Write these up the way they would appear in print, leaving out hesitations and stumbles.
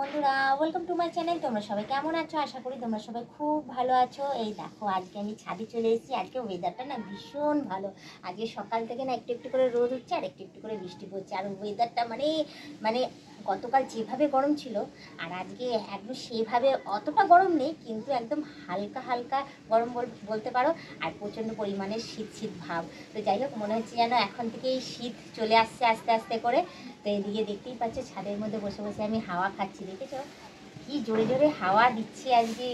বন্ধুরা, welcome to my channel. তোমরা সবাই কেমন আছো? আশা করি তোমরা সবাই খুব ভালো আছো। এই দেখো, আজকে আমি ছাদে চলে এসেছি। আজকে ওয়েদারটা না ভীষণ ভালো। আজকে সকাল থেকে না একটু একটু করে রোদ হচ্ছে আর একটু একটু করে বৃষ্টি পড়ছে। আর ওয়েদারটা মানে মানে গতকাল যেভাবে গরম ছিল আর আজকে একদম সেভাবে অতটা গরম নেই, কিন্তু একদম হালকা হালকা গরম বলতে পারো। আর প্রচণ্ড পরিমাণে শীত শীত ভাব। তো যাই হোক, মনে হচ্ছে যেন এখন থেকেই শীত চলে আসছে আস্তে আস্তে করে। তো এদিকে দেখতেই পাচ্ছ, ছাদের মধ্যে বসে বসে আমি হাওয়া খাচ্ছি। দেখেছো কি জোরে জোরে হাওয়া দিচ্ছে আজকে।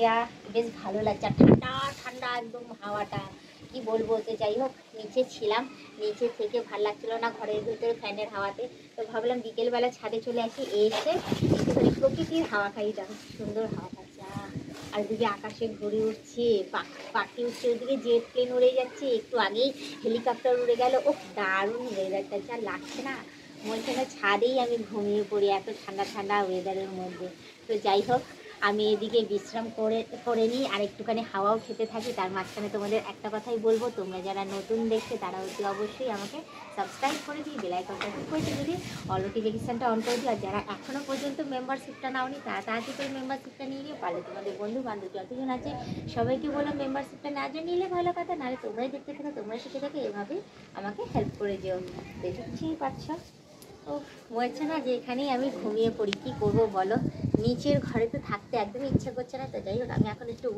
বেশ ভালো লাগছে, আর ঠান্ডা ঠান্ডা একদম হাওয়াটা, কি বলবো। তো যাই হোক, নিচে ছিলাম, নিচে থেকে ভালো লাগছিল না ঘরের ভিতরে ফ্যানের হাওয়াতে। তো ভাবলাম বিকেলবেলা ছাদে চলে আসি, এসে একটুখানি প্রকৃতির হাওয়া খাই। দেখো সুন্দর হাওয়া খাচ্ছে। আর ওদিকে আকাশে ঘুরে উঠছে, পাখি উঠছে, ওদিকে জেট প্লেন উড়ে যাচ্ছে, একটু আগেই হেলিকপ্টার উড়ে গেল। ও দারুণ ওয়েদারটা, যা লাগছে না, বলছে না ছাদেই আমি ঘুমিয়ে পড়ি এত ঠান্ডা ঠান্ডা ওয়েদারের মধ্যে। তো যাই হোক, আমি এদিকে বিশ্রাম করে নিই আর একটুখানি হাওয়াও খেতে থাকি। তার মাঝখানে তোমাদের একটা কথাই বলবো, তোমরা যারা নতুন দেখছে তারা অতি অবশ্যই আমাকে সাবস্ক্রাইব করে দিই, বেল আইকনটা ক্লিক করে দিই, যদি অল নোটিফিকেশানটা অন করে দিই। আর যারা এখনও পর্যন্ত মেম্বারশিপটা নাওনি তারা তাড়াতাড়ি করে মেম্বারশিপটা নিয়ে নিয়ে পারলে তোমাদের বন্ধু বান্ধব যতজন আছে সবাইকে বলো মেম্বারশিপটা না জন্য নিলে ভালো কথা, নাহলে তোমরাই দেখতে থাকো, তোমরাই শিখে থাকো, এভাবেই আমাকে হেল্প করে যেও। দেখতেই পাচ্ছ, ও বলছে না যে এখানেই আমি ঘুমিয়ে পড়ি। কী করবো বলো, নিচের ঘরে তো থাকতে একদমই ইচ্ছা করছে না। তো যাই হোক, আমি এখন একটু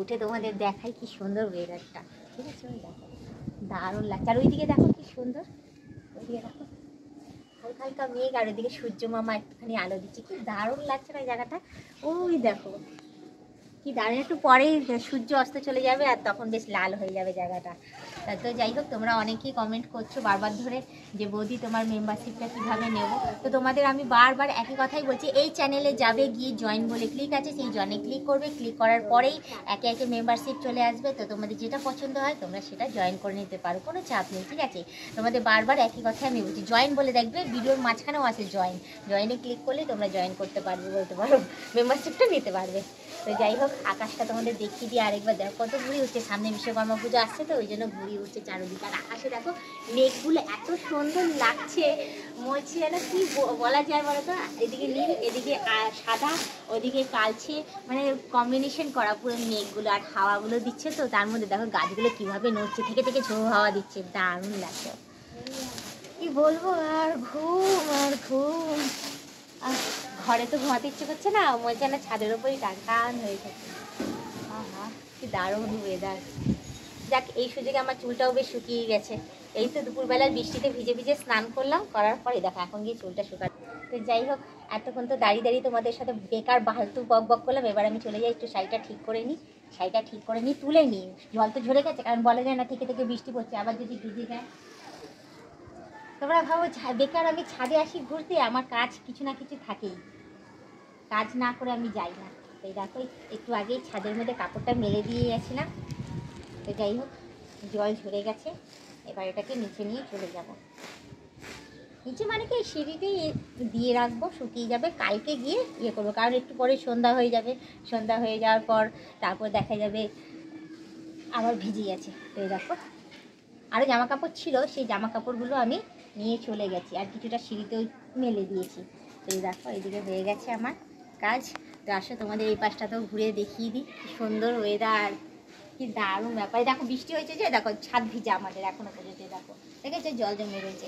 উঠে তোমাদের দেখাই কি সুন্দর ওয়েদারটা। ঠিক আছে, ওই দেখো দারুণ লাগছে। আর ওইদিকে দেখো কি সুন্দর, ওইদিকে দেখো হালকা হালকা মেঘ, আর ওইদিকে সূর্য মামা একটুখানি আলো দিচ্ছে, কি দারুণ লাগছে না জায়গাটা। ওই দেখো কি দাঁড়িয়ে, একটু পরেই সূর্য অস্ত চলে যাবে আর তখন বেশ লাল হয়ে যাবে জায়গাটা। তো যাই হোক, তোমরা অনেকেই কমেন্ট করছো বারবার ধরে যে বৌদি তোমার মেম্বারশিপটা কীভাবে নেব। তো তোমাদের আমি বারবার একই কথাই বলছি, এই চ্যানেলে যাবে, গিয়ে জয়েন বলে ক্লিক আছে, সেই জয়েনে ক্লিক করবে। ক্লিক করার পরেই একে একে মেম্বারশিপ চলে আসবে। তো তোমাদের যেটা পছন্দ হয় তোমরা সেটা জয়েন করে নিতে পারো, কোনো চাপ নেই। ঠিক আছে, তোমাদের বারবার একই কথাই আমি বলছি, জয়েন বলে দেখবে ভিডিওর মাঝখানেও আছে জয়েনে ক্লিক করলে তোমরা জয়েন করতে পারবে, বলতে পারো মেম্বারশিপটা নিতে পারবে। তো যাই হোক, আকাশটা তোমাদের দেখিয়ে দিয়ে আরেকবার দেখো কত ঘুরি উঠছে। সামনে বিশ্বকর্মা পুজো আসছে, তো ওই জন্য ঘুরি উঠছে চারদিকে। আর আকাশে দেখো মেঘগুলো এত সুন্দর লাগছে, মরছি যেন কি বলা যায় বলো তো। এদিকে নীল, এদিকে সাদা, ওদিকে কালছে, মানে কম্বিনেশন করা পুরো মেঘগুলো। আর হাওয়াগুলো দিচ্ছে, তো তার মধ্যে দেখো গাছগুলো কীভাবে নড়ছে, থেকে থেকে ঝোড়ো হাওয়া দিচ্ছে, দারুণ লাগছে। কি বলবো, আর ঘুম আর ঘুম। ঘরে তো ঘুমাতে ইচ্ছে করছে না, মনে হচ্ছে না ছাদের ওপরই টান টান হয়ে থাকে। আহা কি দারুণ ওয়েদার। যাক, এই সুযোগে আমার চুলটাও বেশ শুকিয়ে গেছে। এই তো দুপুরবেলার বৃষ্টিতে ভিজে ভিজে স্নান করলাম, করার পরে দেখো এখন গিয়ে চুলটা শুকাতে। তো যাই হোক, এতক্ষণ তো দাঁড়িয়ে দাঁড়িয়ে তোমাদের সাথে বেকার বাহালতু বক বক করলাম। এবার আমি চলে যাই, একটু শাড়িটা ঠিক করে নিই, তুলে নিই। জল তো ঝরে গেছে, কারণ বলা যায় না থেকে থেকে বৃষ্টি পড়ছে, আবার যদি ভিজে যায়। তোমরা ভাবো বেকার আমি ছাদে আসি ঘুরতে, আমার কাজ কিছু না কিছু থাকেই, কাজ না করে আমি যাই না। তো এই দেখো, একটু আগেই ছাদের মধ্যে কাপড়টা মেলে দিয়ে গেছিলাম। তো যাই হোক, জল ঝরে গেছে, এবার এটাকে নিচে নিয়ে চলে যাব। নিচে মানে কি, সিঁড়িতেই দিয়ে রাখবো, শুকিয়ে যাবে, কালকে গিয়ে ইয়ে করবো। কারণ একটু পরে সন্ধ্যা হয়ে যাবে, সন্ধ্যা হয়ে যাওয়ার পর তারপর দেখা যাবে আবার ভিজে গেছে। তো এই দেখো, আরও জামা কাপড় ছিল, সেই জামা কাপড়গুলো আমি নিয়ে চলে গেছি, আর কিছুটা সিঁড়িতেও মেলে দিয়েছি। তো এই দেখো, এদিকে হয়ে গেছে আমার কাজ। তো আসো তোমাদের এই পাশটাতেও ঘুরে দেখিয়ে দিই, কি সুন্দর ওয়েদার, কি দারুণ ব্যাপার। দেখো বৃষ্টি হয়েছে যে, দেখো ছাদ ভিজা আমাদের এখনো পর্যন্ত। দেখো দেখেছো জল জমে রয়েছে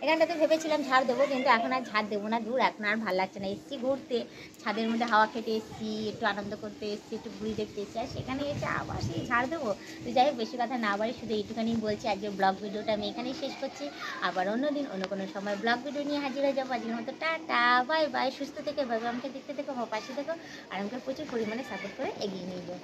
এখানটাতে ভেবেছিলাম ঝাড় দেবো, কিন্তু এখন আর ঝাড় দেবো না, দূর, এখন আর ভালো লাগছে না। এসছি ঘুরতে, ছাদের মধ্যে হাওয়া খেতে এসছি, একটু আনন্দ করতে এসছি, একটু ঘুরি দেখতে এসছি, আর সেখানে এসে আবার সেই ঝাড় দেবো। তো যাই হোক, বেশি কথা না বাড়ি, শুধু এইটুখানি বলছি, আজকে ব্লগ ভিডিওটা আমি এখানেই শেষ করছি। আবার অন্যদিন অন্য কোনো সময় ব্লগ ভিডিও নিয়ে হাজির হয়ে যাবো। আজকের মতো টাটা, বাই বাই, সুস্থ থেকে ভাবে আমাকে দেখতে থেকো, আমার পাশে থেকো, আর আমাকে প্রচুর পরিমাণে সাপোর্ট করে এগিয়ে নিয়ে যাও।